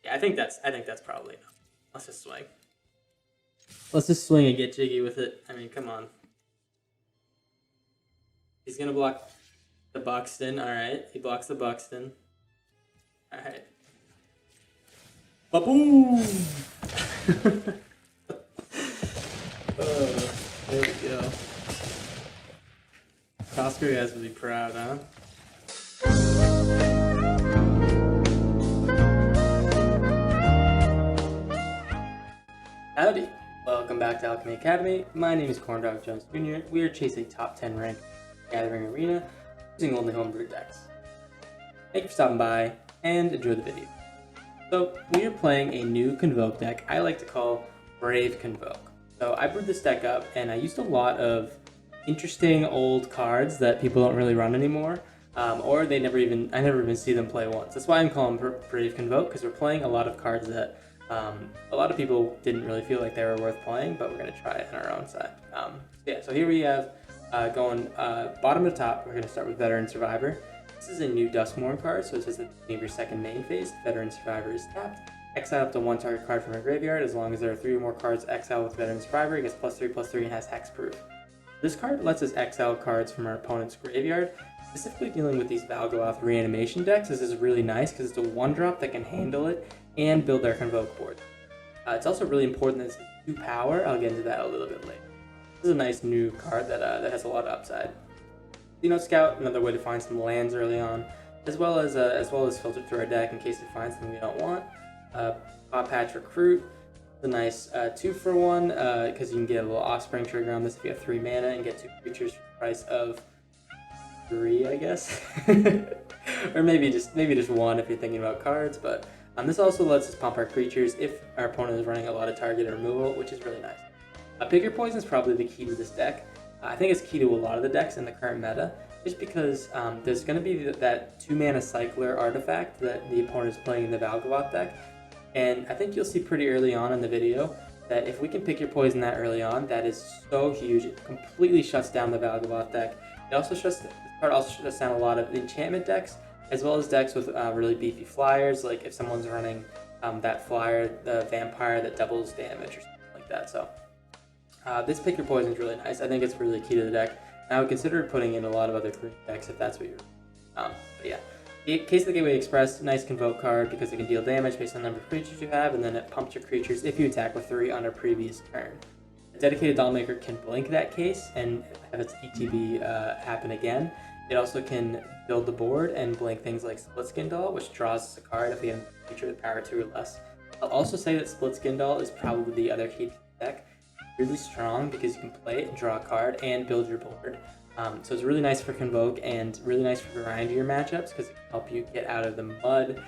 Yeah, I think that's probably enough. Let's just swing. Let's just swing and get jiggy with it. I mean, come on. He's gonna block the Buxton. All right, he blocks the Buxton. All right. Ba-boom! Oh, there we go. Oscar has to be proud, huh? Howdy! Welcome back to Alchemy Academy. My name is Corndog Jones Jr. We are chasing top 10 rank Gathering Arena using only homebrew decks. Thank you for stopping by and enjoy the video. So we are playing a new Convoke deck I like to call Brave Convoke. So I brewed this deck up and I used a lot of interesting old cards that people don't really run anymore, or I never even see them play once. That's why I'm calling Brave Convoke, because we're playing a lot of cards that a lot of people didn't really feel like they were worth playing, but we're going to try it on our own side. So here we have going bottom to top. We're going to start with Veteran Survivor. This is a new Duskmourn card, so it says at the beginning of your second main phase, Veteran Survivor is tapped. Exile up to one target card from a graveyard. As long as there are 3 or more cards exiled with Veteran Survivor, it gets +3/+3 and has hexproof. This card lets us exile cards from our opponent's graveyard. Specifically dealing with these Valgoth reanimation decks, this is really nice because it's a 1-drop that can handle it and build their Convoke board. It's also really important that it's 2 power. I'll get into that a little bit later. This is a nice new card that has a lot of upside. Scout, another way to find some lands early on, as well as filter through our deck in case we find something we don't want. Pop Patch Recruit, it's a nice 2-for-1 because you can get a little offspring trigger on this if you have 3 mana and get 2 creatures for the price of 3, I guess, or maybe just 1 if you're thinking about cards. But this also lets us pump our creatures if our opponent is running a lot of target removal, which is really nice. Pick Your Poison is probably the key to this deck. I think it's key to a lot of the decks in the current meta, just because there's going to be that 2-mana Cycler artifact that the opponent is playing in the Valgoth deck, and I think you'll see pretty early on in the video that if we can Pick Your Poison that early on, that is so huge. It completely shuts down the Valgoth deck. This card also shuts down a lot of enchantment decks, as well as decks with really beefy flyers, like if someone's running that flyer, the vampire that doubles damage or something like that. So this Pick Your Poison is really nice. I think it's really key to the deck. And I would consider putting in a lot of other green decks if that's what you're but yeah. Case of the Gateway Express, nice Convoke card because it can deal damage based on the number of creatures you have, and then it pumps your creatures if you attack with 3 on a previous turn. A dedicated Dollmaker can blink that case and have its ETB happen again. It also can build the board and blink things like Splitskin Doll, which draws a card if you have a creature with power 2 or less. I'll also say that Splitskin Doll is probably the other key to the deck. Really strong because you can play it, draw a card, and build your board. So it's really nice for Convoke and really nice for grindier matchups because it can help you get out of the mud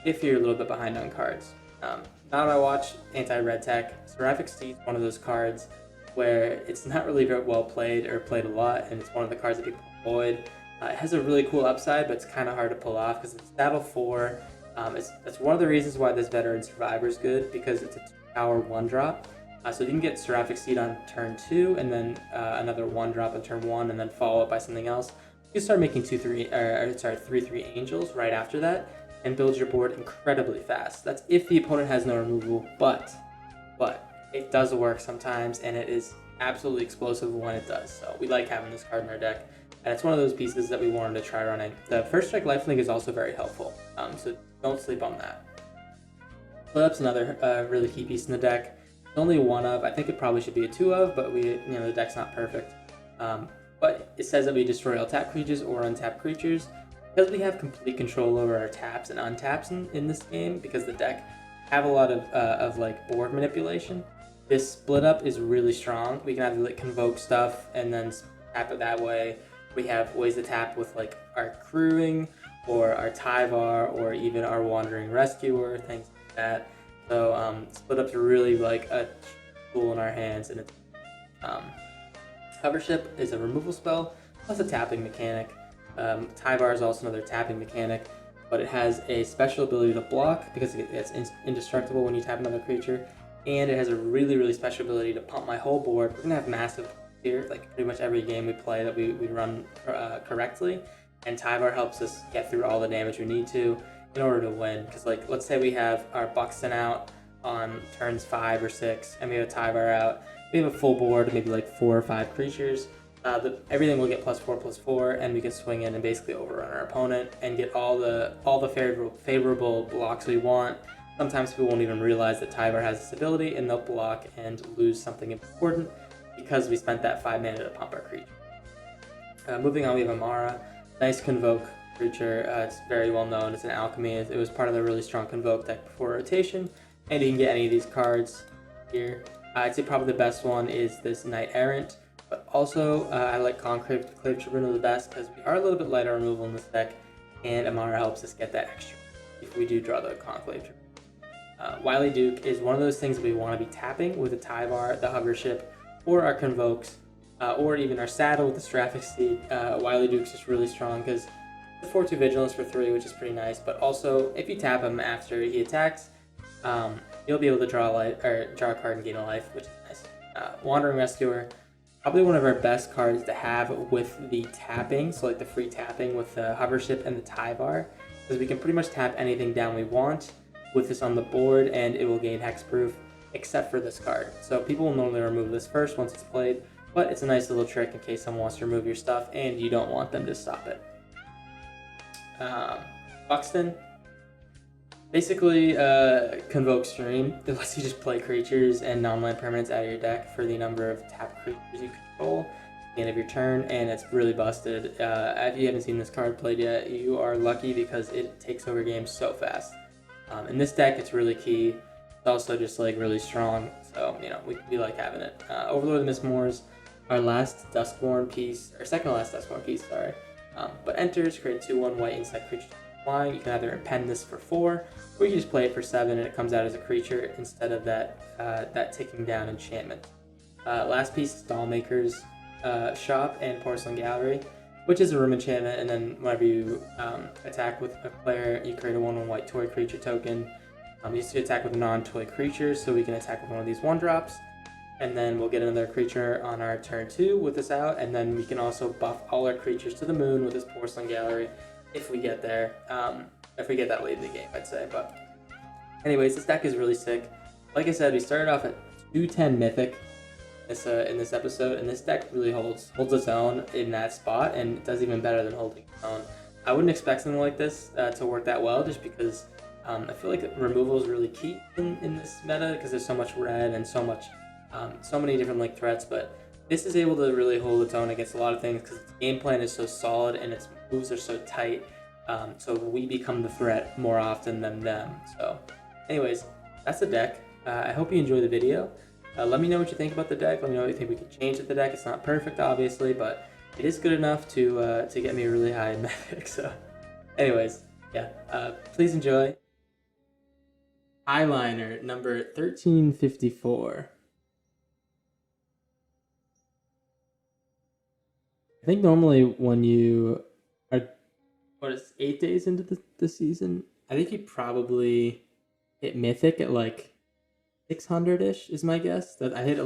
if you're a little bit behind on cards. Now that I watch anti-red tech, Seraphic Steed is one of those cards where it's not really very well played or played a lot, and it's one of the cards that people avoid. It has a really cool upside, but it's kind of hard to pull off because it's Saddle 4. That's one of the reasons why this Veteran Survivor is good, because it's a 2-power 1-drop. So you can get Seraphic Seed on turn 2, and then another 1-drop on turn 1, and then follow up by something else. You can start making 3/3 Angels right after that, and build your board incredibly fast. That's if the opponent has no removal, but it does work sometimes, and it is absolutely explosive when it does. So we like having this card in our deck, and it's one of those pieces that we wanted to try running. The First Strike Lifelink is also very helpful, so don't sleep on that. Split Up's another really key piece in the deck. Only 1 of, I think it probably should be a 2 of, but the deck's not perfect. But it says that we destroy all tap creatures or untapped creatures. Because we have complete control over our taps and untaps in this game, because the deck have a lot of like board manipulation, this Split Up is really strong. We can either like Convoke stuff and then tap it that way. We have ways to tap with like our Crewing or our Tyvar or even our Wandering Rescuer, things like that. So Split Up's really like a tool in our hands, and it's Hovership is a removal spell plus a tapping mechanic. Tyvar is also another tapping mechanic, but it has a special ability to block because it's indestructible when you tap another creature, and it has a really special ability to pump my whole board. We're gonna have massive here, like pretty much every game we play that we run correctly, and Tyvar helps us get through all the damage we need to. in order to win. Because like, let's say we have our Buxton out on turns 5 or 6, and we have a Tyvar out. We have a full board, maybe like 4 or 5 creatures. Everything will get +4/+4, and we can swing in and basically overrun our opponent and get all the favorable blocks we want. Sometimes people won't even realize that Tyvar has this ability, and they'll block and lose something important because we spent that 5 mana to pump our creature. Moving on, we have Amara, nice Convoke creature. It's very well known. It's an Alchemy. It was part of the really strong Convoke deck before rotation, and you can get any of these cards here. I'd say probably the best one is this Knight Errant, but also I like Conclave Tribunal the best because we are a little bit lighter removal in this deck, and Amara helps us get that extra if we do draw the Conclave Tribunal. Wily Duke is one of those things that we want to be tapping with the Tyvar, the Hover Ship, or our Convokes, or even our Saddle with the Seraphic Steed. Wily Duke's just really strong because the 4/2 Vigilance for 3, which is pretty nice, but also if you tap him after he attacks, you'll be able to draw a card and gain a life, which is nice. Wandering Rescuer, probably one of our best cards to have with the tapping, so like the free tapping with the Hover Ship and the Tyvar, because we can pretty much tap anything down we want with this on the board, and it will gain hexproof, except for this card. So people will normally remove this first once it's played, but it's a nice little trick in case someone wants to remove your stuff and you don't want them to stop it. Buxton, basically Convoke Stream. It lets you just play creatures and non-land permanents out of your deck for the number of tapped creatures you control at the end of your turn, and it's really busted. If you haven't seen this card played yet, you are lucky because it takes over games so fast. In this deck, it's really key. It's also just like really strong, so you know we like having it. Overlord of the Mistmoors, our last Duskborn piece, or second to last Duskborn piece, sorry. But enters, create 2/1 white insect creature flying. You can either append this for 4, or you can just play it for 7 and it comes out as a creature instead of that ticking down enchantment. Last piece is Dollmaker's Shop and Porcelain Gallery, which is a room enchantment, and then whenever you attack with a player, you create a 1/1 white toy creature token. We used to attack with non-toy creatures, so we can attack with one of these 1-drops. And then we'll get another creature on our turn 2 with this out, and then we can also buff all our creatures to the moon with this Porcelain Gallery if we get there. If we get that late in the game, I'd say. But anyways, this deck is really sick. Like I said, we started off at 210 Mythic in this episode, and this deck really holds its own in that spot, and it does even better than holding its own. I wouldn't expect something like this to work that well, just because I feel like removal is really key in this meta, because there's so much red and so many different like threats, but this is able to really hold its own against a lot of things because its game plan is so solid and its moves are so tight, so we become the threat more often than them. So anyways, that's the deck. I hope you enjoyed the video. Let me know what you think about the deck. Let me know what you think we could change with the deck. It's not perfect, obviously, but it is good enough to get me really high in Mythic. So anyways, yeah, please enjoy. Eyeliner number 1354. I think normally when you are, 8 days into the season, I think you probably hit Mythic at like 600-ish is my guess. That I hit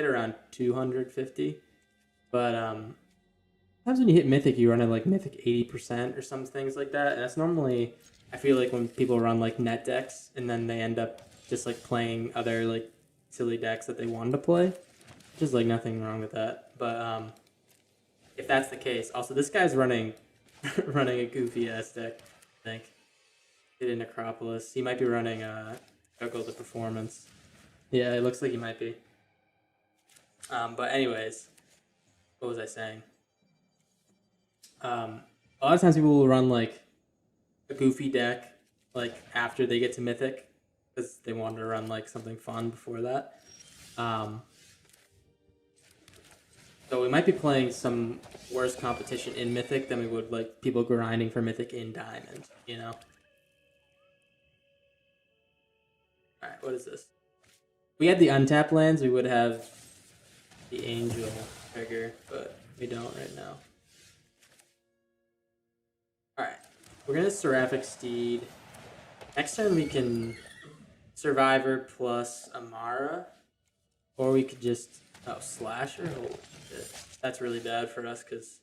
around 250, but sometimes when you hit Mythic, you run at like Mythic 80% or some things like that, and that's normally, I feel like, when people run like net decks and then they end up just like playing other like silly decks that they wanted to play. Just like nothing wrong with that, but if that's the case, also this guy's running a goofy ass deck. I think hidden Necropolis. He might be running Juggle the Performance. Yeah, it looks like he might be. But anyways, what was I saying? A lot of times people will run like a goofy deck like after they get to Mythic because they wanted to run like something fun before that. So we might be playing some worse competition in Mythic than we would like people grinding for Mythic in Diamond, you know? Alright, what is this? If we had the untapped lands, we would have the Angel trigger, but we don't right now. Alright, we're gonna Seraphic Steed. Next turn we can Survivor plus Amara, or we could just Slasher. Holy shit, that's really bad for us because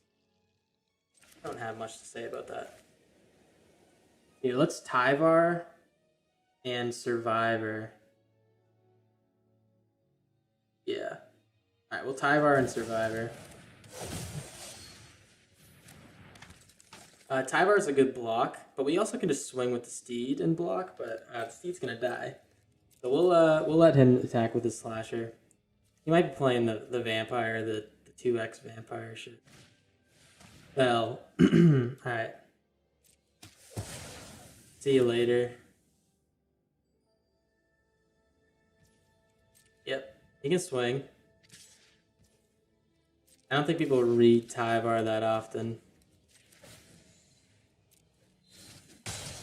I don't have much to say about that. Here, let's Tyvar and Survivor. Yeah. Alright, we'll Tyvar and Survivor. Tyvar is a good block, but we also can just swing with the Steed and block, but the Steed's gonna die. So we'll let him attack with his Slasher. He might be playing the Vampire, the 2x Vampire shit. Well, alright. See you later. Yep, he can swing. I don't think people read Tyvar that often.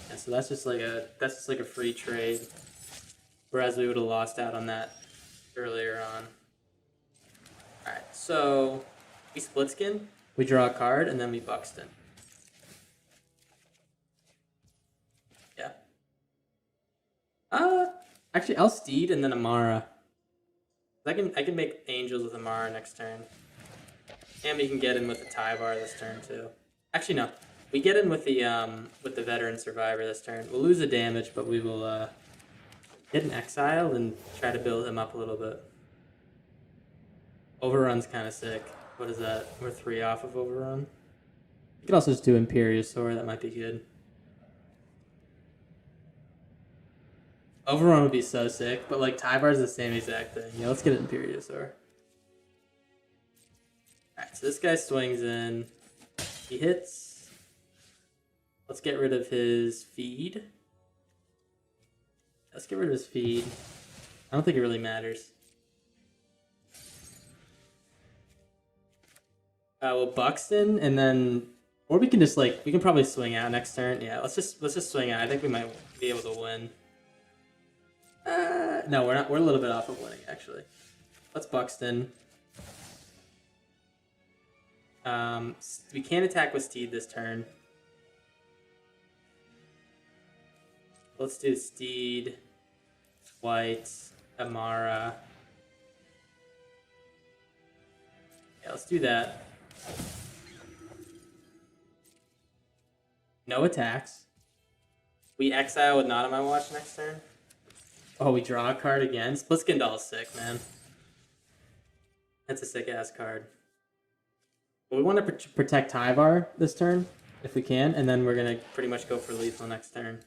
Yeah, so that's just like a free trade. Whereas we would have lost out on that earlier on. Alright, so we split skin, we draw a card, and then we Buxton. Yeah. Actually I'll Steed and then Amara. I can make Angels with Amara next turn. And we can get in with the Tyvar this turn too. Actually no. We get in with the Veteran Survivor this turn. We'll lose the damage, but we will get an Exile and try to build him up a little bit. Overrun's kind of sick. What is that? We're 3 off of Overrun. You can also just do Imperiosaur, that might be good. Overrun would be so sick, but like Tyvar's the same exact thing. Yeah, let's get an Imperiosaur. Alright, so this guy swings in. He hits. Let's get rid of his feed. Let's get rid of his feed. I don't think it really matters. We'll Buxton, and then, or we can just like, we can probably swing out next turn. Yeah, let's just swing out. I think we might be able to win. No, we're not. We're a little bit off of winning actually. Let's Buxton. We can't attack with Steed this turn. Let's do Steed, White, Amara. Yeah, let's do that. No attacks. We exile with Not on My Watch next turn. Oh, we draw a card again. Splitskin Doll is sick, man. That's a sick ass card. But we want to protect Tyvar this turn, if we can, and then we're gonna pretty much go for lethal next turn.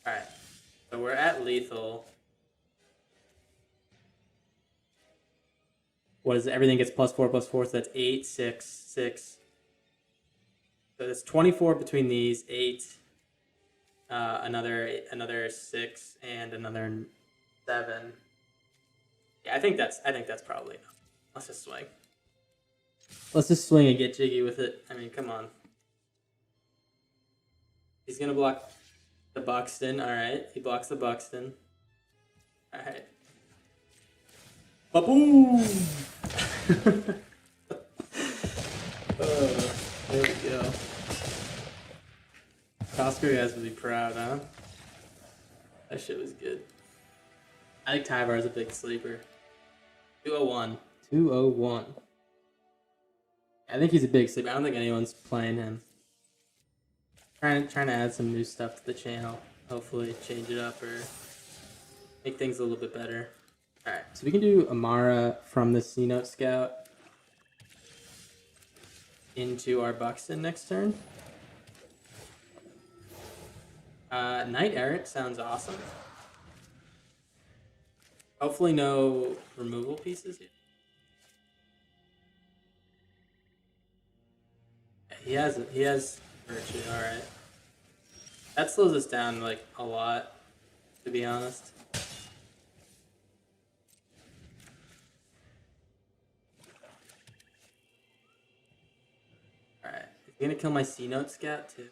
Alright, so we're at lethal. What is it? Everything gets +4/+4, so that's 8, 6, 6. So that's 24 between these, 8, another 6, and another 7. Yeah, I think that's probably enough. Let's just swing. Let's just swing and get jiggy with it. I mean, come on. He's gonna block the Buxton. All right, he blocks the Buxton. All right. Ba-boom! Oh, there we go. Costco guys would be proud, huh? That shit was good. I think Tyvar is a big sleeper. 201. 201. I think he's a big sleeper. I don't think anyone's playing him. Trying to add some new stuff to the channel. Hopefully change it up or make things a little bit better. Alright, so we can do Amara from the C-Note Scout into our Buxton next turn. Knight Errant sounds awesome. Hopefully no removal pieces here. He has virtue, alright. That slows us down like a lot, to be honest. Alright. Is he gonna kill my C-Note Scout too?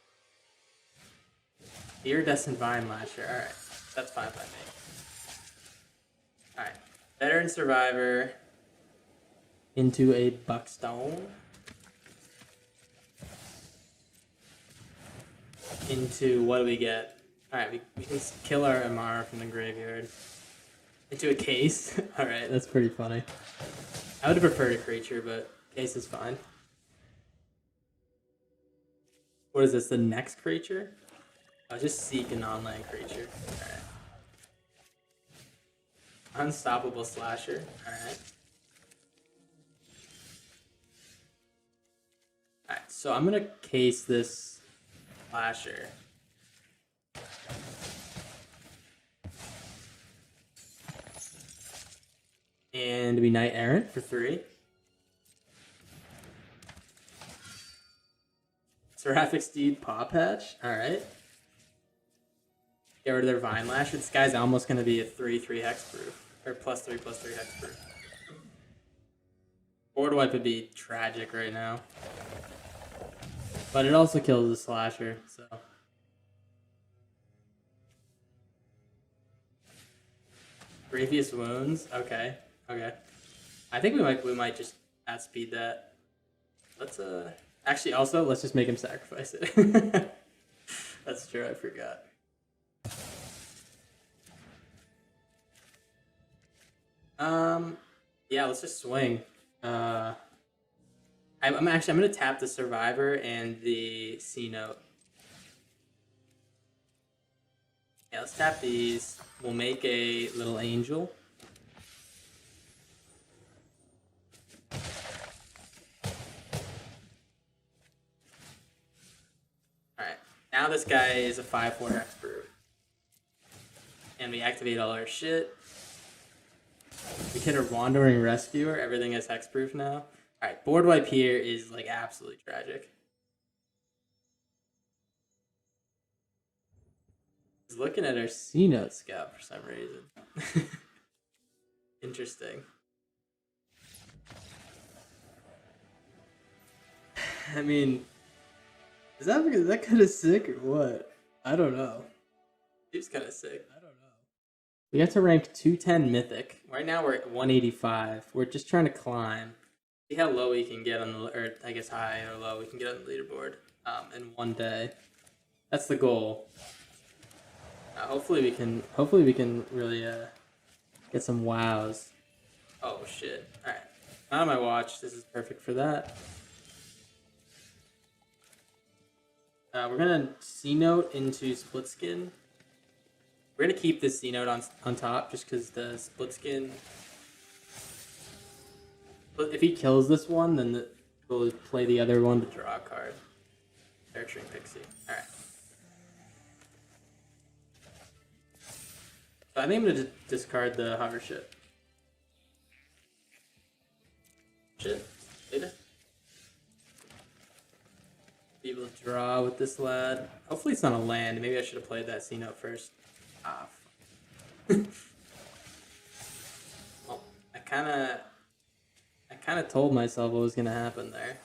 Iridescent Vine Lasher, alright. That's fine by me. Alright. Veteran Survivor into a Buxstone. Into what do we get? Alright, we can kill our Amara from the graveyard. Into a Case. Alright, that's pretty funny. I would have preferred a creature, but Case is fine. What is this? The next creature? I'll just seek an online creature. Alright. Unstoppable Slasher. Alright. Alright, so I'm gonna case this Slasher. And we Knight Errant for 3. Seraphic Steed Paw Patch. Alright. Get rid of their Vine Lash. This guy's almost going to be a 3/3 hexproof. Or +3/+3 hexproof. Board wipe would be tragic right now. But it also kills the Slasher, so. Previous Wounds. Okay. Okay. I think we might just outspeed that. Let's actually also let's just make him sacrifice it. That's true, I forgot. Yeah, let's just swing. I'm gonna tap the Survivor and the C Note. Yeah, let's tap these. We'll make a little angel. Alright, now this guy is a 5/4 hexproof. And we activate all our shit. We get a Wandering Rescuer. Everything is hexproof now. Alright, board wipe here is like absolutely tragic. He's looking at our C-Note scout for some reason. Interesting. I mean, is that kind of sick or what? I don't know. He's kind of sick. I don't know. We got to rank 210 Mythic. Right now we're at 185. We're just trying to climb. See how low we can get on the, or I guess high or low we can get on the leaderboard in one day. That's the goal. Hopefully we can really get some wows. Oh shit! All right, not on my watch. This is perfect for that. We're gonna C-Note into Split Skin. We're gonna keep this C-Note on top just because the Split Skin. But if he kills this one, then we'll play the other one to draw a card. Nurturing Pixie. All right. So I think I'm gonna discard the hover ship. Shit. Data. Be able to draw with this lad. Hopefully it's not a land. Maybe I should have played that C-Note first. Ah. Well, I kind of told myself what was gonna happen there.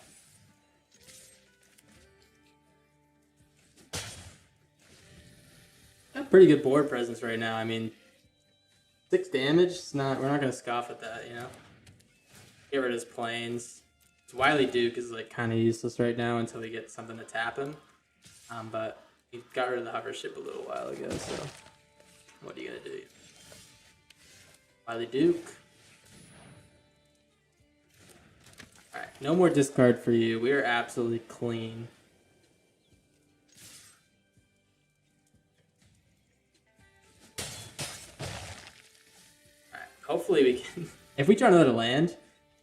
Got pretty good board presence right now. I mean, 6 damage. It's not. We're not gonna scoff at that, you know. Get rid of his planes. Wily Duke is like kind of useless right now until we get something to tap him. But he got rid of the hover ship a little while ago. So what are you gonna do? Wily Duke. All right, no more discard for you. We are absolutely clean. Hopefully we can, if we draw another land,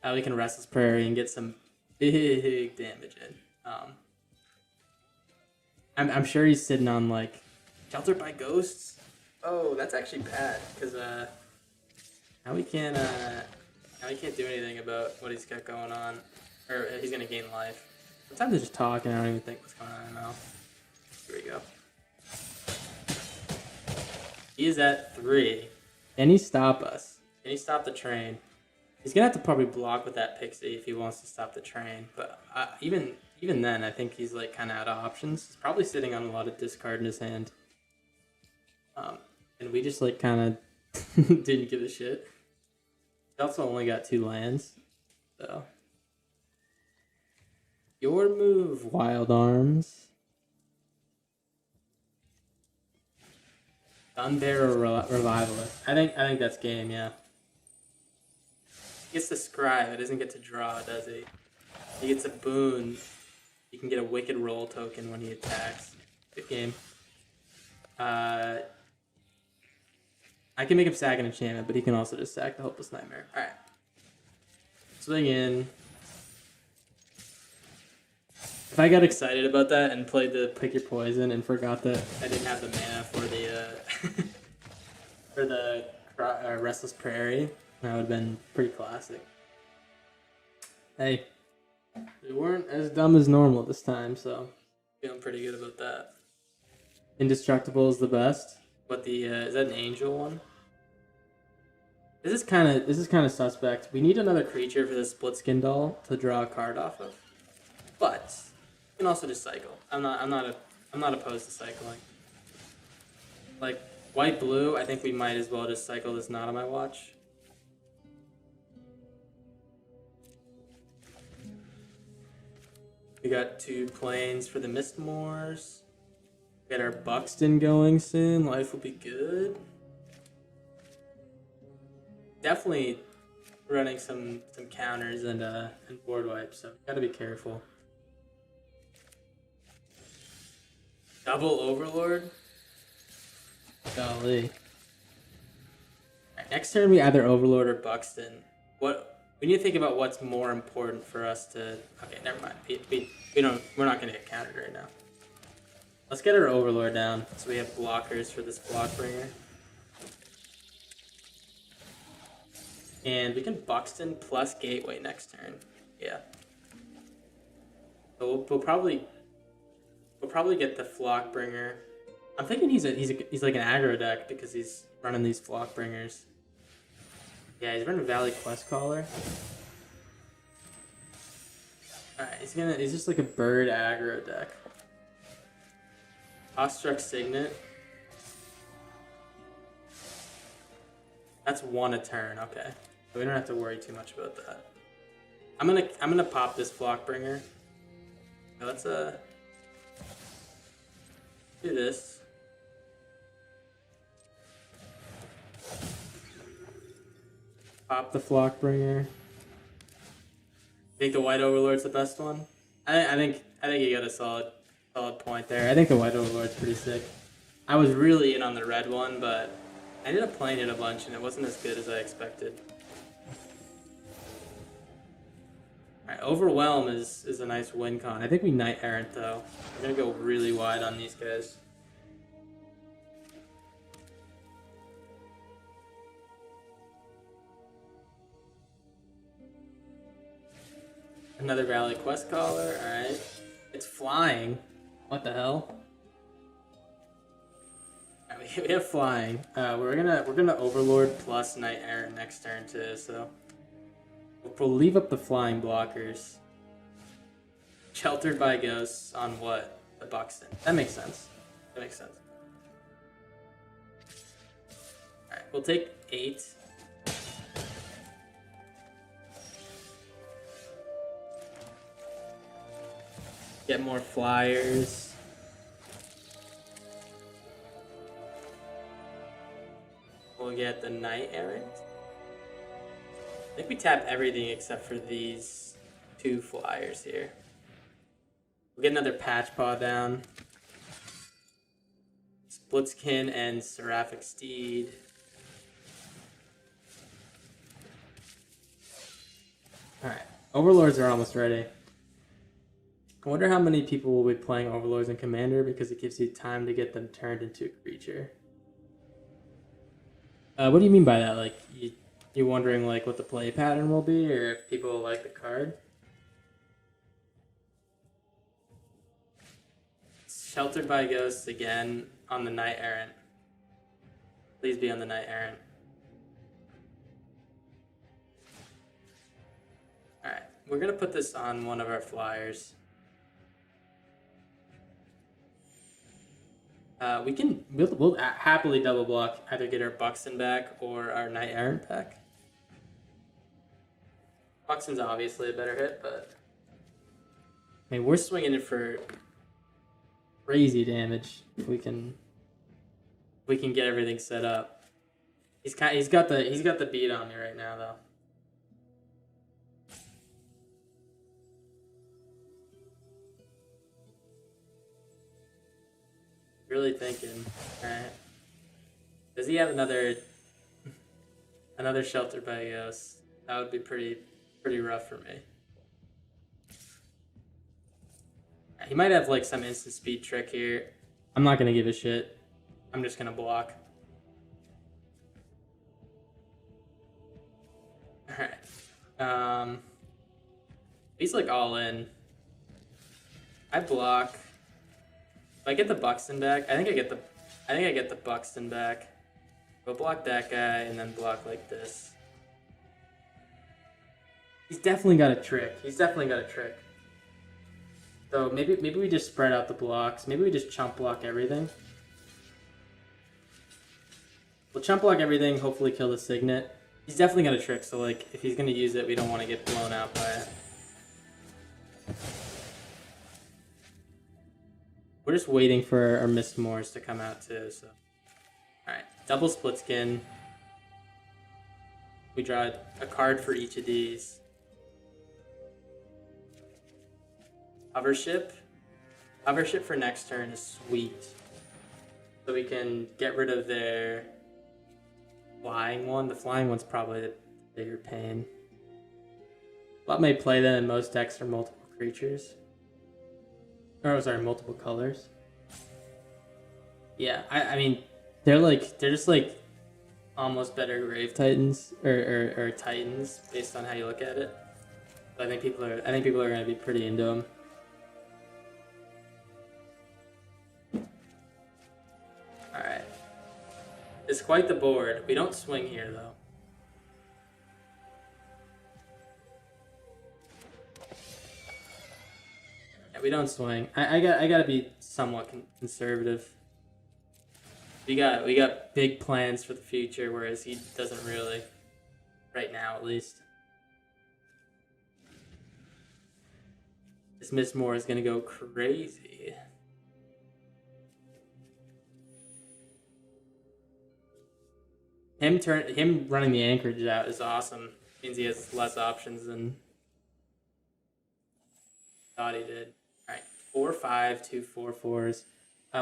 we can Restless Prairie and get some big damage in. I'm sure he's sitting on like Sheltered by Ghosts. Oh, that's actually bad because now we can't do anything about what he's got going on, or he's gonna gain life. Sometimes I just talk and I don't even think what's going on now. Here we go. He is at 3. Can he stop us? Can he stop the train? He's gonna have to probably block with that Pixie if he wants to stop the train. But even then, I think he's like kind of out of options. He's probably sitting on a lot of discard in his hand. And we just like kind of didn't give a shit. He also only got 2 lands, so. Your move, Wild Arms. Sunbearer Revivalist. I think that's game, yeah. He gets to scry, but doesn't get to draw, does he? He gets a boon. You can get a Wicked Roll token when he attacks. Good game. I can make him sack an enchantment, but he can also just sack the Hopeless Nightmare. Alright. Swing in. If I got excited about that and played the Pick Your Poison and forgot that I didn't have the mana for the for the Restless Prairie, that would have been pretty classic. Hey, we weren't as dumb as normal this time, so feeling pretty good about that. Indestructible is the best, but the is that an angel one? This is kind of suspect. We need another creature for the Split Skin Doll to draw a card off of, but you can also just cycle. I'm not opposed to cycling. Like white blue, I think we might as well just cycle this Not on My Watch. We got 2 planes for the Mistmoors. We got our Buxton going soon. Life will be good. Definitely running some counters and board wipes, so gotta be careful. Double Overlord? Golly. Alright, next turn we either Overlord or Buxton. We need to think about what's more important for us to... Okay, never mind. We're not gonna get countered right now. Let's get our Overlord down so we have blockers for this Blockbringer. And we can Buxton plus Gateway next turn. Yeah. So we'll probably get the Flockbringer. I'm thinking he's like an aggro deck because he's running these Flockbringers. Yeah, he's running Valley Quest Caller. Alright, he's just like a bird aggro deck. Ostruck Signet. That's 1 a turn, okay. So we don't have to worry too much about that. I'm gonna pop this Flockbringer. Let's do this. Pop the Flockbringer. Think the White Overlord's the best one? I think you got a solid point there. I think the White Overlord's pretty sick. I was really in on the red one, but I ended up playing it a bunch and it wasn't as good as I expected. Alright, Overwhelm is a nice win con. I think we Knight Errant though. We're gonna go really wide on these guys. Another Valley Quest Caller, alright. It's flying. What the hell? Right, we have flying. We're gonna Overlord plus Knight Errant next turn too, so we'll leave up the flying blockers. Sheltered by Ghosts on what? The Buxton. That makes sense. That makes sense. Alright, we'll take 8. Get more flyers. We'll get the Knight Errant. I think we tap everything except for these 2 flyers here. We'll get another Patch Paw down. Splitskin and Seraphic Steed. Alright, Overlords are almost ready. I wonder how many people will be playing Overlords in Commander because it gives you time to get them turned into a creature. What do you mean by that? Like, you're wondering like what the play pattern will be, or if people will like the card? Sheltered by Ghosts again on the Knight Errant. Please be on the Knight Errant. Alright, we're gonna put this on one of our flyers. We'll happily double block, either get our Buxton back or our Knight Errant back. Buxton's obviously a better hit, but I mean we're swinging it for crazy damage if we can get everything set up. He's got the beat on me right now though. really thinking. Alright. Does he have another Shelter by Ghost? That would be pretty rough for me. He might have like some instant speed trick here. I'm not gonna give a shit. I'm just gonna block. Alright. He's like all in. I block. If I get the Buxton back, I think I get the Buxton back. We'll block that guy and then block like this. He's definitely got a trick. So maybe we just spread out the blocks. Maybe we just chump block everything. We'll chump block everything, hopefully kill the Signet. He's definitely got a trick, so like if he's gonna use it, we don't want to get blown out by it. We're just waiting for our Mist Moors to come out too, so. Alright, double split skin. We draw a card for each of these. Hovership. Hovership for next turn is sweet. So we can get rid of their flying one. The flying one's probably the bigger pain. A lot may play them in most decks are multiple creatures. Or sorry, multiple colors. Yeah, I mean they're just like almost better Grave Titans or Titans based on how you look at it. But I think people are gonna be pretty into them. Alright. It's quite the board. We don't swing here though. Yeah, we don't swing. I gotta be somewhat conservative. We got big plans for the future, whereas he doesn't really, right now at least. This Miss Moore is gonna go crazy. Him running the anchorage out is awesome. Means he has less options than thought he did. All right, 4/5, 2 4/4s.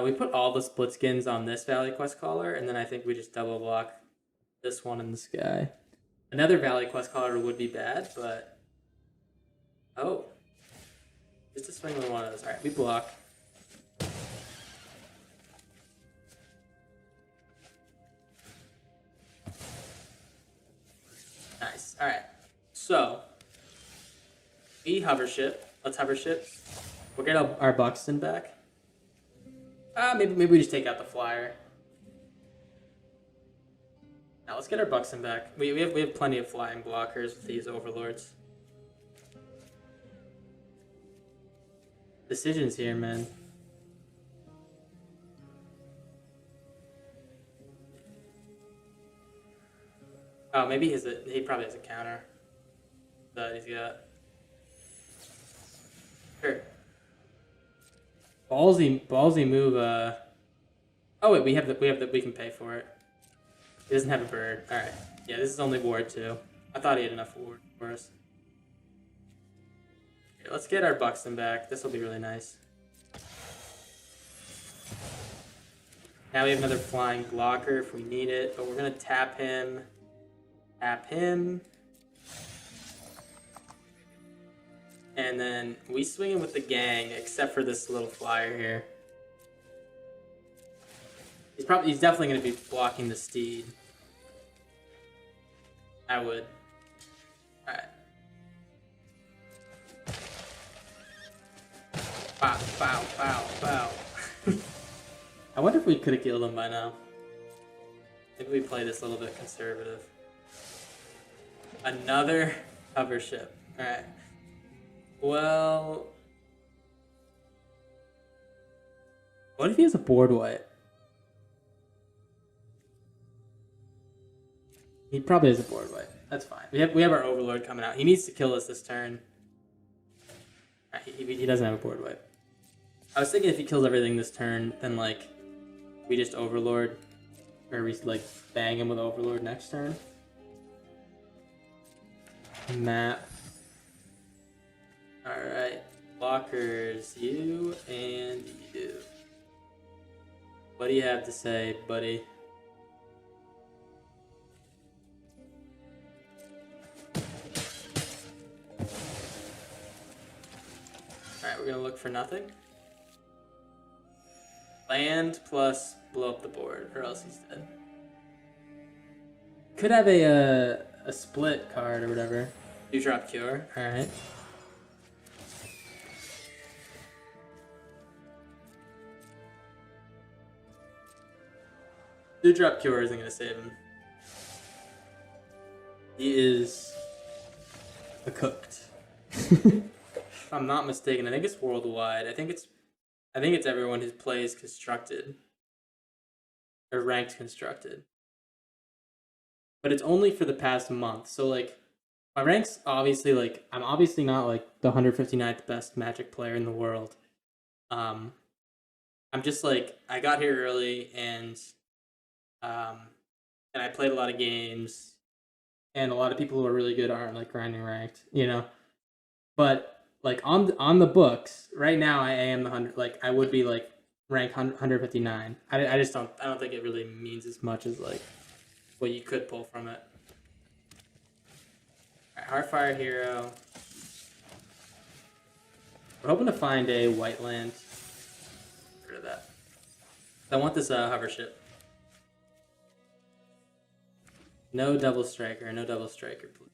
We put all the split skins on this Valley Quest Caller, and then I think we just double block this one in the sky. Another Valley Quest Caller would be bad, but oh, just a swing with one of those. All right, we block. Nice. All right. So we hovership. Let's hovership. We'll get our Buxton back. Maybe we just take out the flyer. Now let's get our Buxton back. We have plenty of flying blockers with these overlords. Decisions here, man. Oh, maybe he probably has a counter that he's got. Sure. Ballsy move. Oh wait, we can pay for it. He doesn't have a bird. All right. Yeah, this is only ward 2. I thought he had enough ward for us. Here, let's get our Buxton back. This will be really nice. Now we have another flying blocker if we need it, but we're gonna tap him. Tap him. And then we swing in with the gang, except for this little flyer here. He's definitely going to be blocking the steed. I would. Alright. Bow, bow, bow, bow. I wonder if we could have killed him by now. Maybe we play this a little bit conservative. Another hover ship. Alright. Well, what if he has a board wipe? He probably has a board wipe. That's fine. We have our Overlord coming out. He needs to kill us this turn. He doesn't have a board wipe. I was thinking if he kills everything this turn, then like we just Overlord, or we like bang him with Overlord next turn. Map. Alright, blockers, you and you. What do you have to say, buddy? Alright, we're gonna look for nothing. Land plus blow up the board, or else he's dead. Could have a split card or whatever. You drop Cure, alright. Drop Cure isn't going to save him. He is cooked. If I'm not mistaken, I think it's worldwide. I think it's everyone who plays constructed or ranked constructed. But it's only for the past month. So like my ranks obviously like I'm obviously not like the 159th best Magic player in the world. I'm just like I got here early and I played a lot of games, and a lot of people who are really good aren't like grinding ranked, you know. But like on the books right now, I am the 100. Like I would be like rank 159. I just don't think it really means as much as like what you could pull from it. All right, Heartfire Hero. We're hoping to find a white land. Get rid of that. I want this hover ship. No double striker, please.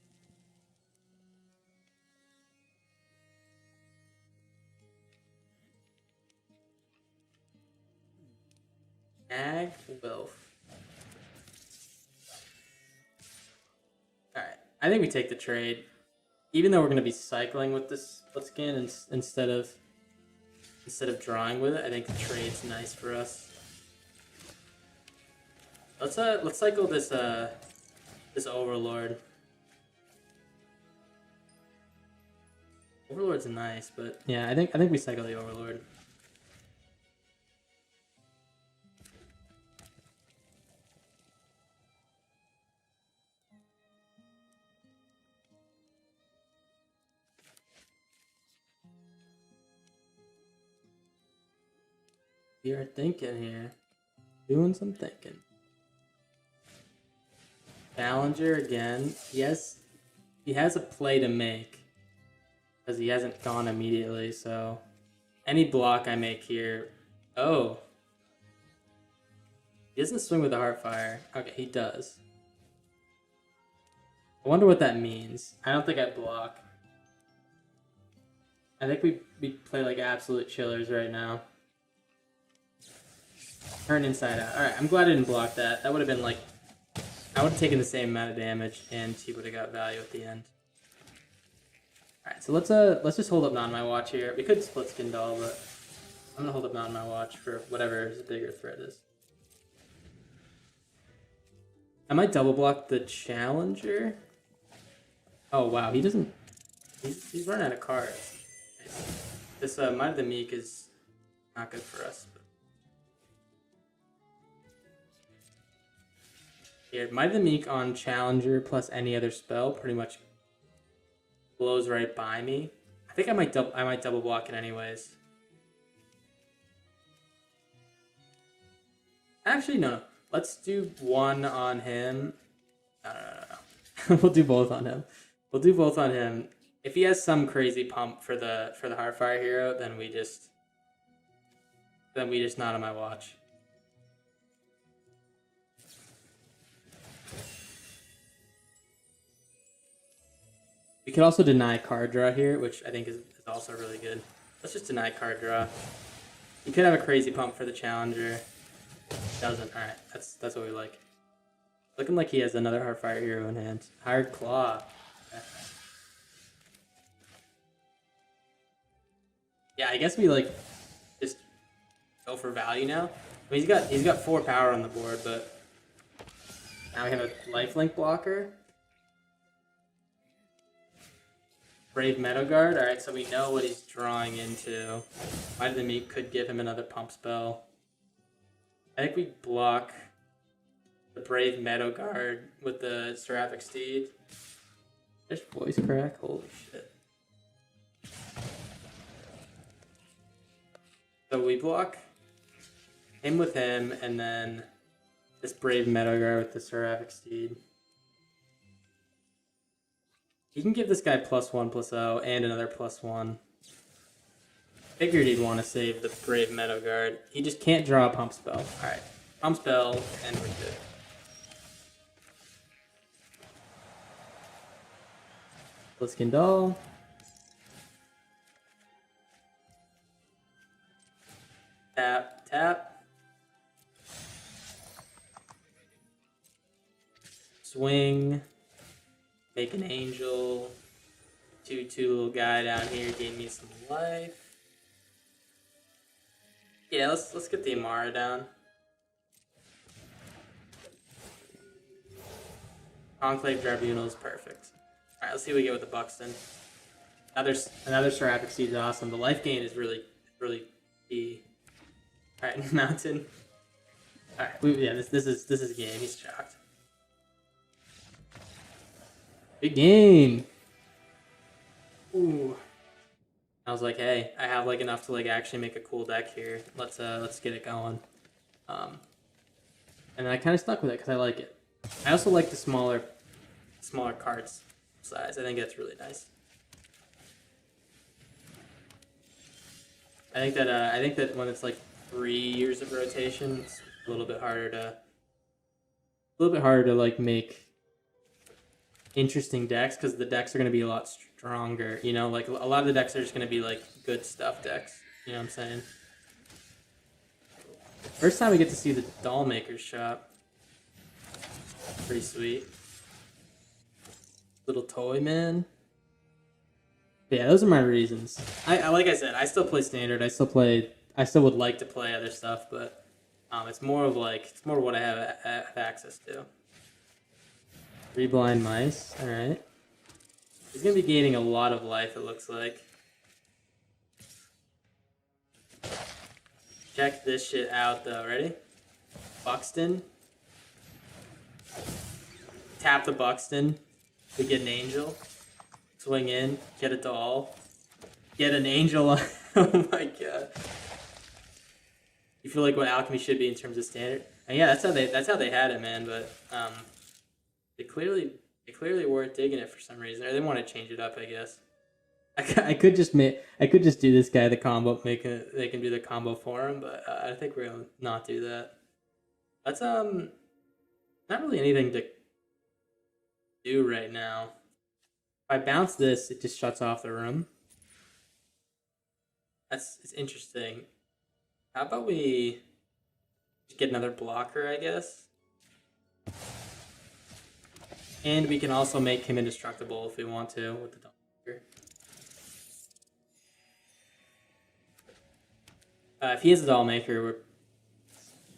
Ag Wilf. Alright, I think we take the trade. Even though we're going to be cycling with this skin instead of drawing with it, I think the trade's nice for us. Let's cycle this Overlord. Overlord's nice, but yeah, I think we cycle the Overlord. We are thinking here. Doing some thinking. Challenger again. Yes, he has a play to make because he hasn't gone immediately, so any block I make here. Oh, he doesn't swing with the Heartfire. Okay, he does. I wonder what that means. I don't think I block. I think we play like absolute chillers right now. Turn inside out. Alright, I'm glad I didn't block that. That would have been like I would have taken the same amount of damage, and he would have got value at the end. Alright, so let's just hold up on my watch here. We could split skin doll, but I'm gonna hold up on my watch for whatever the bigger threat is. I might double block the Challenger. Oh wow, he doesn't. He's running out of cards. This Might of the Meek is not good for us. Yeah, Might of the Meek on Challenger plus any other spell pretty much blows right by me. I think I might double block it anyways. Actually, no. Let's do one on him. No. We'll do both on him. We'll do both on him. If he has some crazy pump for the Heartfire hero, then we just not on my watch. We could also deny card draw here, which I think is also really good. Let's just deny card draw. He could have a crazy pump for the Challenger. Doesn't. Alright, that's what we like. Looking like he has another Heartfire hero in hand. Hired Claw. Okay. Yeah, I guess we like just go for value now. I mean, he's got 4 power on the board, but now we have a lifelink blocker. Brave Meadow Guard. Alright, so we know what he's drawing into. Might of the Meek could give him another pump spell. I think we block the Brave Meadow Guard with the Seraphic Steed. There's voice crack. Holy shit. So we block. him with him, and then this Brave Meadowguard with the Seraphic Steed. He can give this guy +1/+0 and another +1. Figured he'd want to save the Brave Meadowguard. He just can't draw a Pump Spell. Alright, Pump Spell, and we're good. Bliskin Doll. Tap, tap. Swing. Make an angel. 2/2 little guy down here, gain me some life. Yeah, let's get the Amara down. Conclave Tribunal is perfect. Alright, let's see what we get with the Buxton. Another Seraphic Seed is awesome. The life gain is really key. Alright, Mountain. Alright, yeah, this is a game. He's shocked. Big game. Ooh. I was like, hey, I have like enough to like actually make a cool deck here. Let's get it going. And I kind of stuck with it because I like it. I also like the smaller cards size. I think that's really nice. I think that when it's like 3 years of rotation, it's a little bit harder to like make interesting decks because the decks are going to be a lot stronger. You know, like a lot of the decks are just going to be like good stuff decks. You know what I'm saying? First time we get to see the Doll Maker's shop. Pretty sweet. Little toy man. But yeah, those are my reasons. I like I said, I still play Standard. I still would like to play other stuff, but it's more of what I have access to. 3 Blind Mice. All right. He's gonna be gaining a lot of life. It looks like. Check this shit out though. Ready? Buxton. Tap the Buxton. We get an angel. Swing in. Get a doll. Get an angel. Oh my god. You feel like what Alchemy should be in terms of Standard? And yeah, that's how they had it, man. But they clearly weren't digging it for some reason, or they want to change it up, I guess. I could just do this guy the combo, they can do the combo for him, but I think we're gonna not do that. That's not really anything to do right now. If I bounce this, it just shuts off the room. It's interesting. How about we just get another blocker, I guess? And we can also make him indestructible if we want to with the Doll Maker. If he has a Doll Maker,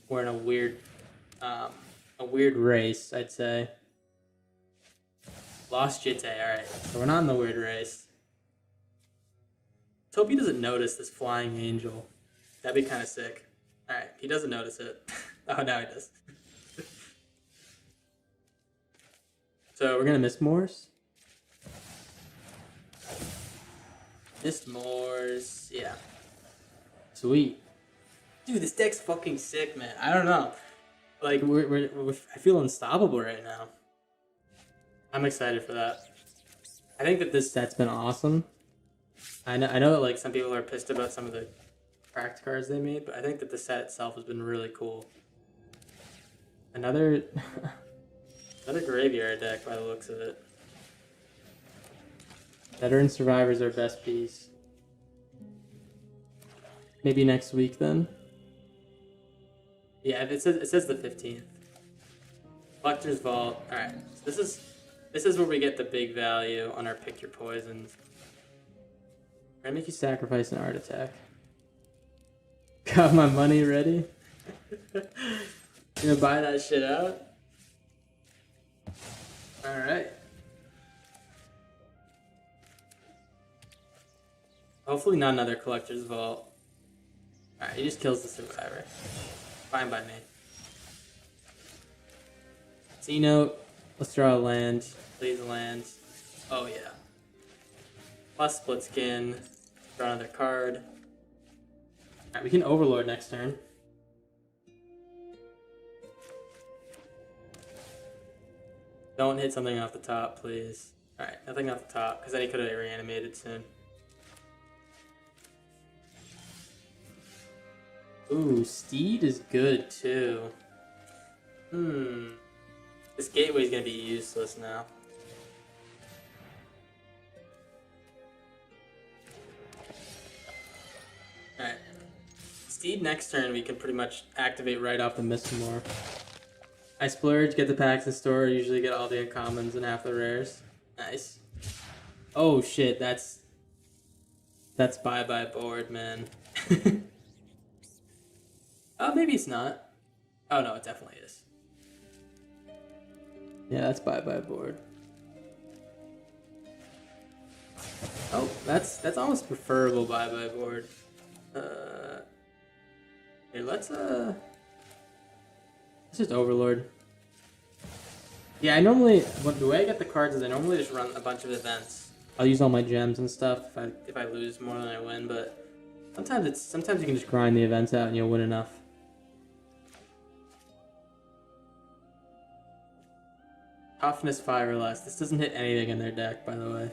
we're in a weird race, I'd say. Lost Jitte, alright. So we're not in the weird race. Let's hope he doesn't notice this flying angel. That'd be kind of sick. Alright, he doesn't notice it. Oh, now he does. So we're gonna miss Moors. Missed Moors, yeah. Sweet. Dude, this deck's fucking sick, man. I don't know. Like, I feel unstoppable right now. I'm excited for that. I think that this set's been awesome. I know that like some people are pissed about some of the cracked cards they made, but I think that the set itself has been really cool. Another graveyard deck by the looks of it. Veteran Survivor's our best piece. Maybe next week then. Yeah, it says the 15th. Collector's Vault. Alright, so this is where we get the big value on our Pick Your Poisons. I'm gonna make you sacrifice an art attack. Got my money ready? Gonna buy that shit out? Alright. Hopefully not another Collector's Vault. Alright, he just kills the Survivor. Fine by me. C-Note. Let's draw a land. Please land. Oh yeah. Plus Split Skin. Draw another card. Alright, we can Overlord next turn. Don't hit something off the top, please. Alright, nothing off the top, because then he could have reanimated soon. Ooh, Steed is good too. This gateway's gonna be useless now. Alright. Steed next turn we can pretty much activate right off the Mistimore. I splurge, get the packs in store, usually get all the uncommons and half the rares. Nice. Oh shit, that's bye-bye board, man. Oh, maybe it's not. Oh no, it definitely is. Yeah, that's bye-bye board. Oh, that's almost preferable bye-bye board. Here, let's just Overlord. Yeah, I normally, the way I get the cards is I normally just run a bunch of events. I'll use all my gems and stuff if I lose more than I win, but sometimes you can just grind the events out and you'll win enough. Toughness 5 or less. This doesn't hit anything in their deck, by the way.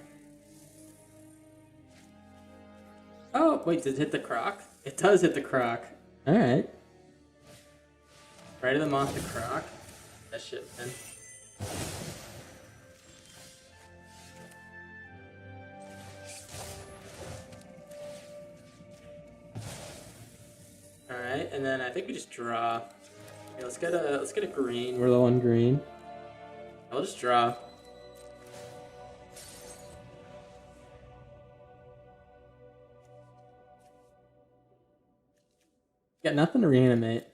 Oh, wait, did it hit the Croc? It does hit the Croc. Alright. Right of the Monster Croc. That shit, man. Alright, and then I think we just draw. Okay, let's get a green. We're low on green. I'll just draw. Got nothing to reanimate.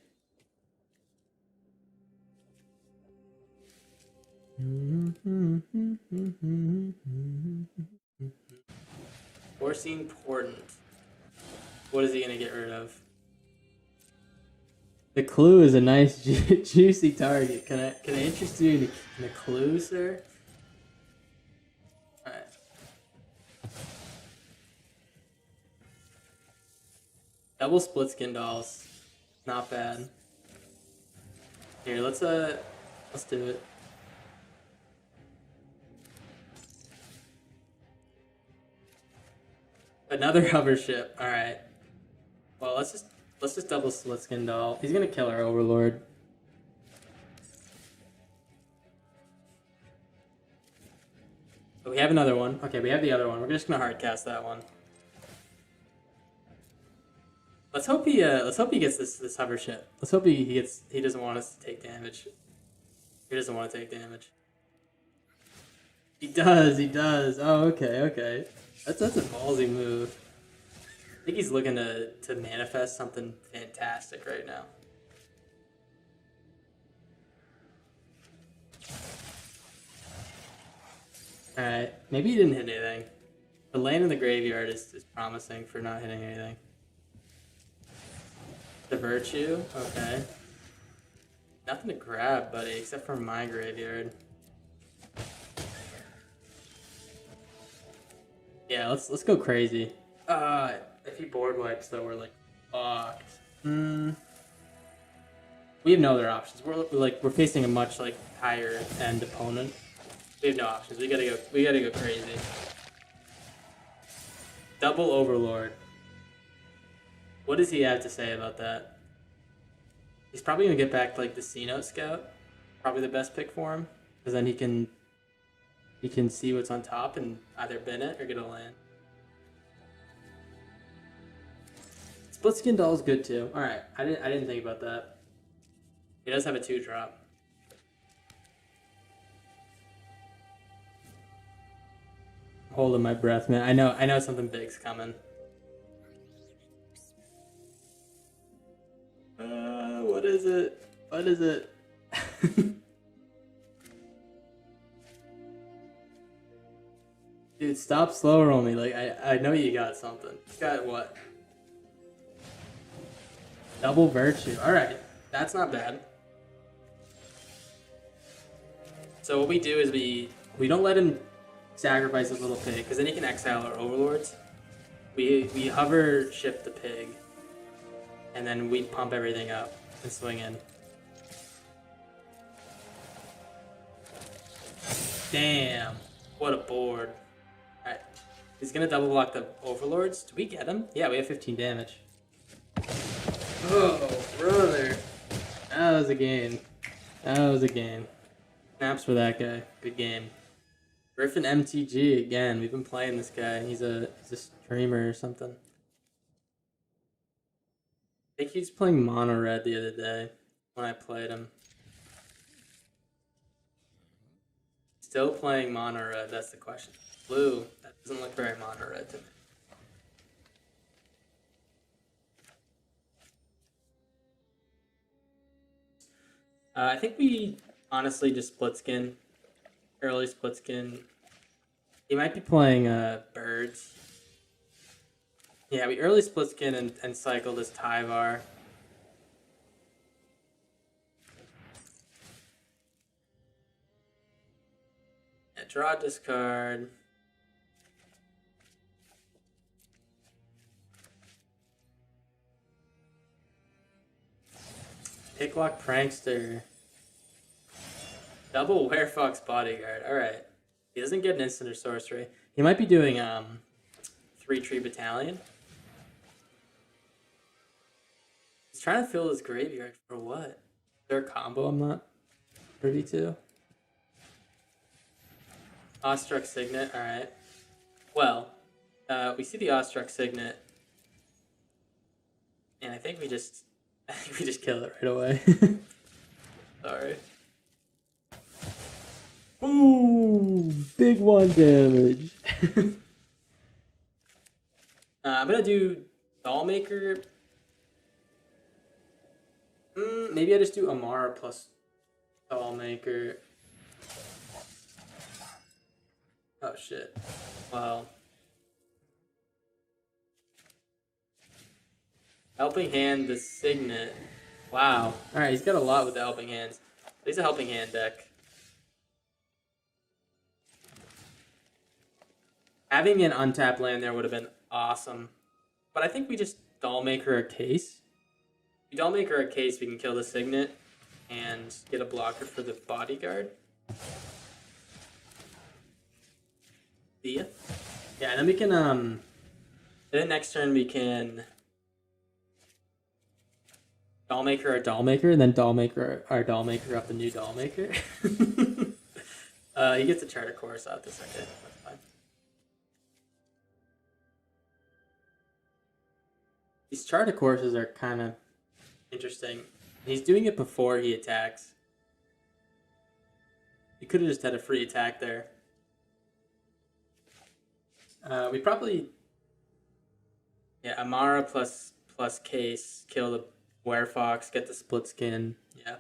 Forcing Portent. What is he gonna get rid of? The clue is a nice juicy target. Can I interest you in a clue, sir? Alright. Double split skin dolls. Not bad. Here, let's do it. Another hover ship. Alright. Well, let's just double split skin doll. He's gonna kill our Overlord. Oh, we have another one. Okay, we have the other one. We're just gonna hardcast that one. Let's hope he gets this hover ship. Let's hope he doesn't want us to take damage. He doesn't want to take damage. He does. Oh, okay. That's a ballsy move. I think he's looking to manifest something fantastic right now. Alright, maybe he didn't hit anything. The land in the graveyard is promising for not hitting anything. The Virtue, okay. Nothing to grab, buddy, except for my graveyard. Yeah, let's go crazy. If he board wipes though, we're like fucked. We have no other options. We're facing a much like higher end opponent. We have no options. We gotta go crazy. Double Overlord. What does he have to say about that? He's probably gonna get back to like the C-Note Scout. Probably the best pick for him, because then he can see what's on top and either bin it or get a land. Split skin doll is good too. All right, I didn't think about that. He does have a 2-drop. I'm holding my breath, man. I know something big's coming. What is it? What is it? Dude, stop slow roll me. Like I know you got something. You got what? Double Virtue. Alright. That's not bad. So what we do is we don't let him sacrifice his little pig, because then he can exile our overlords. We hover shift the pig, and then we pump everything up and swing in. Damn. What a board. Alright. He's gonna double block the overlords. Do we get him? Yeah, we have 15 damage. Oh, brother. That was a game. That was a game. Snaps for that guy. Good game. Griffin MTG again. We've been playing this guy. He's a streamer or something. I think he's playing mono red the other day when I played him. Still playing mono red, that's the question. Blue, that doesn't look very mono red to me. I think we honestly just split skin. Early split skin. He might be playing birds. Yeah, we early split skin and cycle this Tyvar. Yeah, draw, discard. Picklock Prankster. Double Werefox Bodyguard. Alright. He doesn't get an instant or sorcery. He might be doing 3-tree Battalion. He's trying to fill his graveyard for what? Is there a combo I'm not privy to? Awestruck Signet, alright. Well, we see the Awestruck Signet. And I think we just kill it right away. Sorry. Ooh, big one damage. I'm gonna do Dollmaker. Maybe I just do Amara plus Dollmaker. Oh shit. Wow. Helping Hand, the Signet. Wow. Alright, he's got a lot with the Helping Hands. He's a Helping Hand deck. Having an untapped land there would have been awesome. But I think we just Dollmaker a case. If we Dollmaker a case, we can kill the Signet and get a blocker for the Bodyguard. See ya. Yeah, and then we can, then next turn we can Dollmaker our Dollmaker, and then Dollmaker our Dollmaker up the new Dollmaker. He gets a Charter Course out this okay. That's fine. These Charter Courses are kind of interesting. He's doing it before he attacks. He could have just had a free attack there. We probably... Yeah, Amara plus Case, kill the Werefox, get the split skin. Yeah.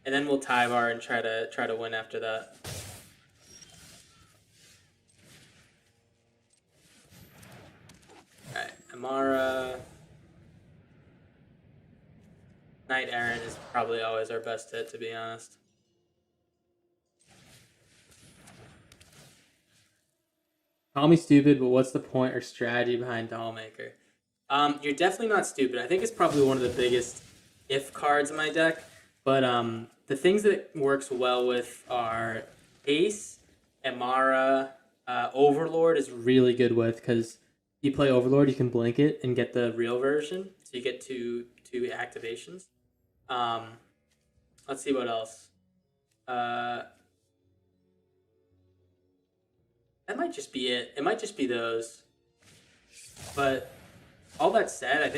And then we'll Tyvar and try to win after that. Alright, Amara. Knight Errant is probably always our best hit, to be honest. Call me stupid, but what's the point or strategy behind Dollmaker? You're definitely not stupid. I think it's probably one of the biggest if cards in my deck. But the things that it works well with are Ace, Amara, Overlord is really good with because if you play Overlord, you can blink it and get the real version. So you get two activations. Let's see what else. That might just be it. It might just be those. But all that said, I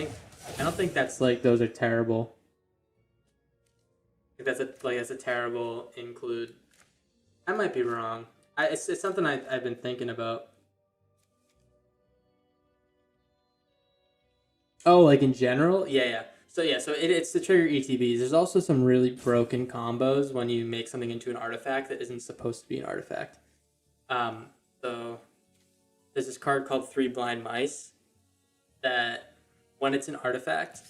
don't think that's like those are terrible. I think that's a terrible include. I might be wrong. It's something I've been thinking about. Oh, like in general? Yeah. So it's to trigger ETBs. There's also some really broken combos when you make something into an artifact that isn't supposed to be an artifact. So there's this card called 3 Blind Mice that when it's an artifact,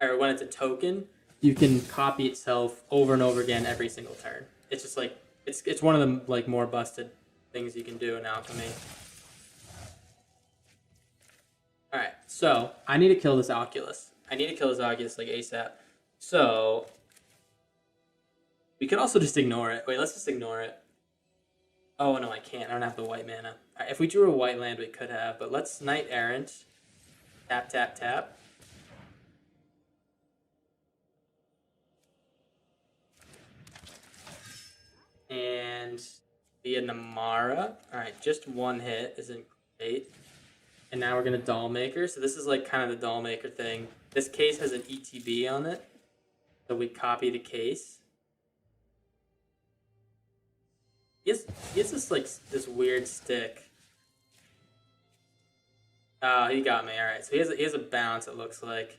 or when it's a token, you can copy itself over and over again every single turn. It's just like, it's one of the like more busted things you can do in Alchemy. Alright, so I need to kill this Oculus. like ASAP. So we could also just ignore it. Wait, let's just ignore it. Oh, no, I can't. I don't have the white mana. Right, if we drew a white land, we could have, but let's Knight Errant. Tap, tap, tap. And via Namara. Alright, just one hit isn't great. And now we're going to Doll Maker. So this is like kind of the Doll Maker thing. This case has an ETB on it. So we copy the case. He has this like this weird stick. Oh, he got me. All right, so he has a bounce. It looks like.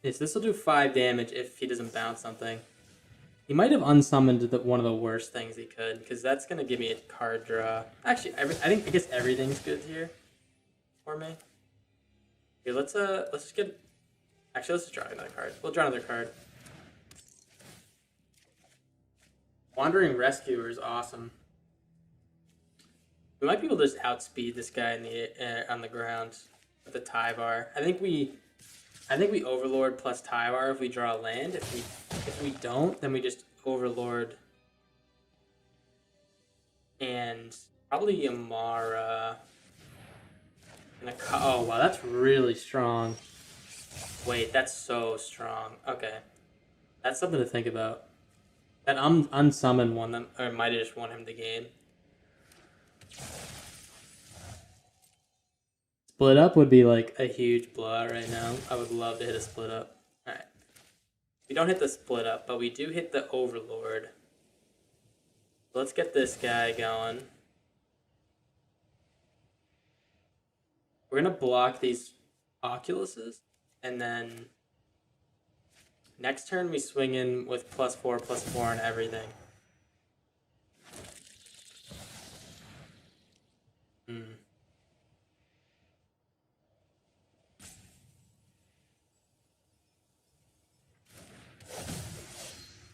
Yes, this will do 5 damage if he doesn't bounce something. He might have unsummoned one of the worst things he could, because that's gonna give me a card draw. Actually, I guess everything's good here for me. Here, let's just get. Actually, let's just draw another card. We'll draw another card. Wandering Rescuer is awesome. We might be able to just outspeed this guy in the on the ground with the Tyvar. I think we Overlord plus Tyvar if we draw a land. If we don't, then we just Overlord and probably Amara. Oh wow, that's really strong. Wait, that's so strong. Okay, that's something to think about. That unsummon won them, or might have just won him the game. Split up would be like a huge blowout right now. I would love to hit a split up. Alright. We don't hit the split up, but we do hit the Overlord. Let's get this guy going. We're going to block these Oculuses, and then next turn we swing in with +4/+4 and everything.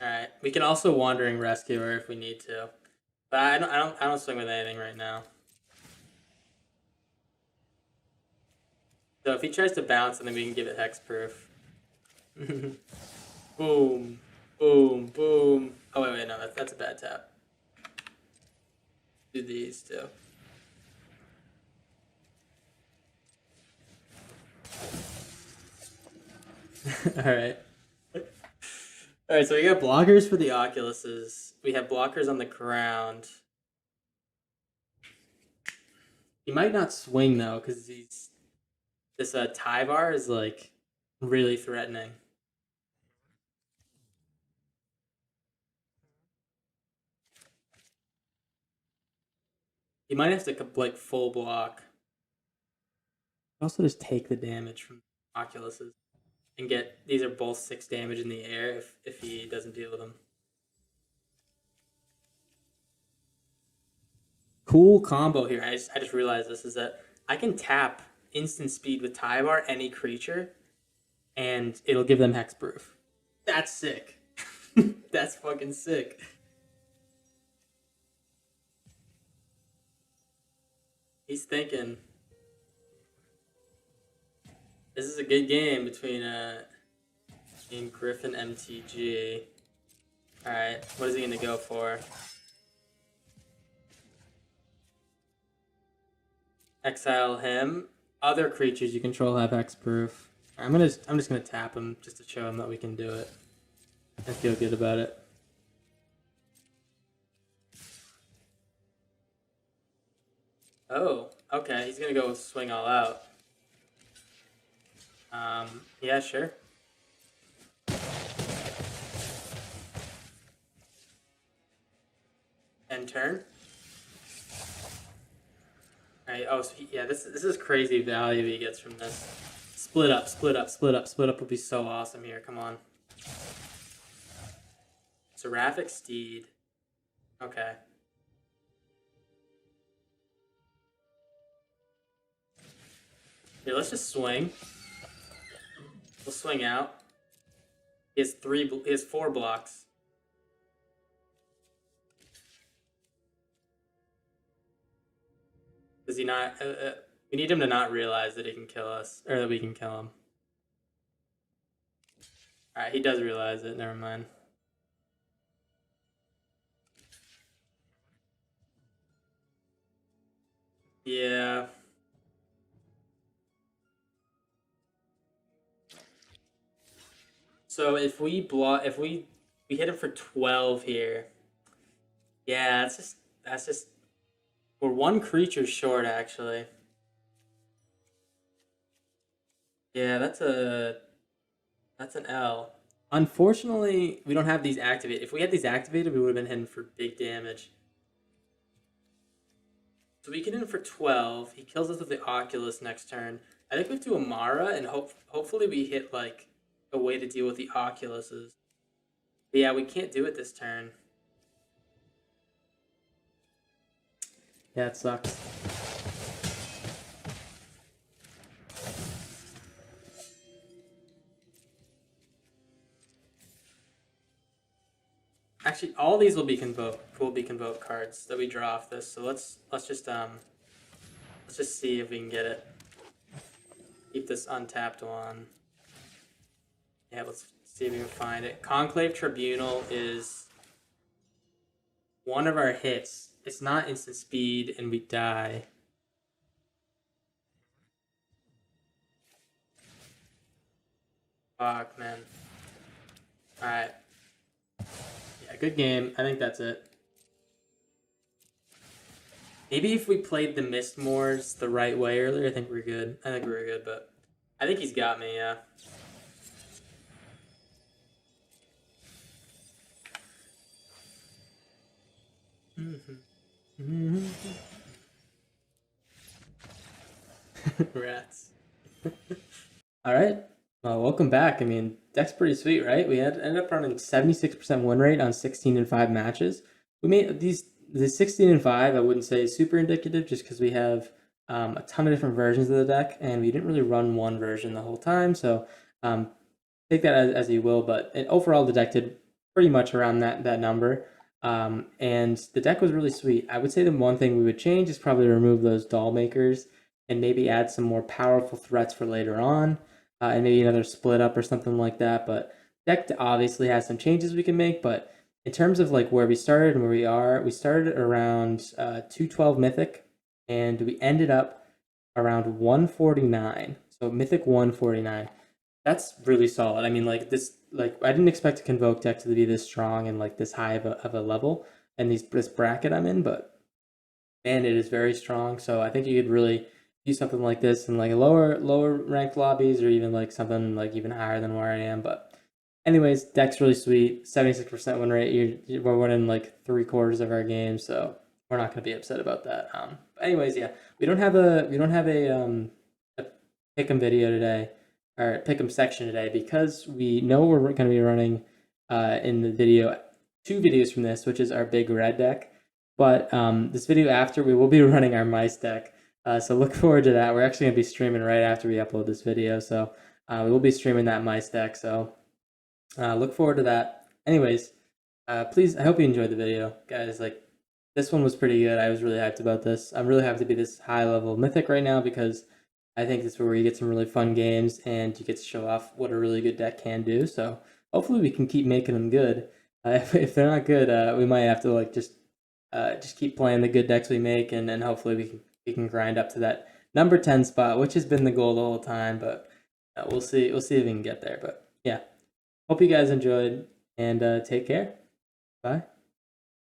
Alright, we can also Wandering Rescuer if we need to. But I don't swing with anything right now. So if he tries to bounce, then we can give it hexproof. Boom, boom, boom. Oh wait, no, that's a bad tap. Do these too. Alright. Alright, so we got blockers for the Oculuses. We have blockers on the ground. He might not swing though, because this Tyvar is like really threatening. He might have to like full block. Also just take the damage from Oculuses and get, these are both 6 damage in the air if he doesn't deal with them. Cool combo here. I just realized this is that I can tap instant speed with Tyvar any creature, and it'll give them hexproof. That's sick. That's fucking sick. He's thinking. This is a good game between Griffin MTG. Alright, what is he gonna go for? Exile him. Other creatures you control have hexproof. I'm just gonna tap him just to show him that we can do it. I feel good about it. Oh, okay. He's gonna go swing all out. Yeah, sure. End turn. Alright, oh, so yeah, this is crazy value he gets from this. Split up, split up, split up, split up would be so awesome here. Come on. Seraphic Steed. Okay. Here, let's just swing. We'll swing out. He has 4 blocks. Does he not? We need him to not realize that he can kill us, or that we can kill him. Alright, he does realize it. Never mind. Yeah. So if we we hit him for 12 here. Yeah, that's just we're one creature short actually. Yeah, that's an L. Unfortunately, we don't have these activated. If we had these activated, we would have been hitting for big damage. So we get in for 12. He kills us with the Oculus next turn. I think we have to Amara, and hopefully we hit like a way to deal with the Oculuses. But yeah, we can't do it this turn. Yeah, it sucks. Actually, all these will be convoke cards that we draw off this. So let's just see if we can get it. Keep this untapped one. Yeah, let's see if we can find it. Conclave Tribunal is one of our hits. It's not instant speed, and we die. Fuck, man. Alright. Yeah, good game. I think that's it. Maybe if we played the Mistmoors the right way earlier, I think we're good. I think we're good, but I think he's got me, yeah. Rats. All right. Well, welcome back. I mean, deck's pretty sweet, right? We ended up running 76% win rate on 16-5 matches. We made the 16-5. I wouldn't say is super indicative, just because we have a ton of different versions of the deck, and we didn't really run one version the whole time. So take that as you will. But overall, the deck did pretty much around that number. And the deck was really sweet. I would say the one thing we would change is probably remove those doll makers and maybe add some more powerful threats for later on, and maybe another split up or something like that. But deck obviously has some changes we can make. But in terms of like where we started and where we are, we started around 212 Mythic, and we ended up around 149. So Mythic 149. That's really solid. I mean, like this, like I didn't expect a Convoke deck to be this strong and like this high of a level and this bracket I'm in, but man, it is very strong. So I think you could really do something like this in like a lower ranked lobbies or even like something like even higher than where I am. But anyways, deck's really sweet. 76% win rate. We're winning like 3/4 of our games, so we're not gonna be upset about that. But anyways, yeah, we don't have a pick'em video today or pick'em section today because we know we're going to be running in the video 2 videos from this, which is our big red deck. But this video after, we will be running our mice deck. So look forward to that. We're actually going to be streaming right after we upload this video. So we will be streaming that mice deck. So look forward to that. Anyways, please, I hope you enjoyed the video, guys. Like, this one was pretty good. I was really hyped about this. I'm really happy to be this high level mythic right now because I think this is where you get some really fun games and you get to show off what a really good deck can do. So hopefully we can keep making them good. If they're not good, we might have to like just keep playing the good decks we make, and then hopefully we can grind up to that number 10 spot, which has been the goal the whole time. But we'll see if we can get there. But yeah, hope you guys enjoyed and take care. Bye.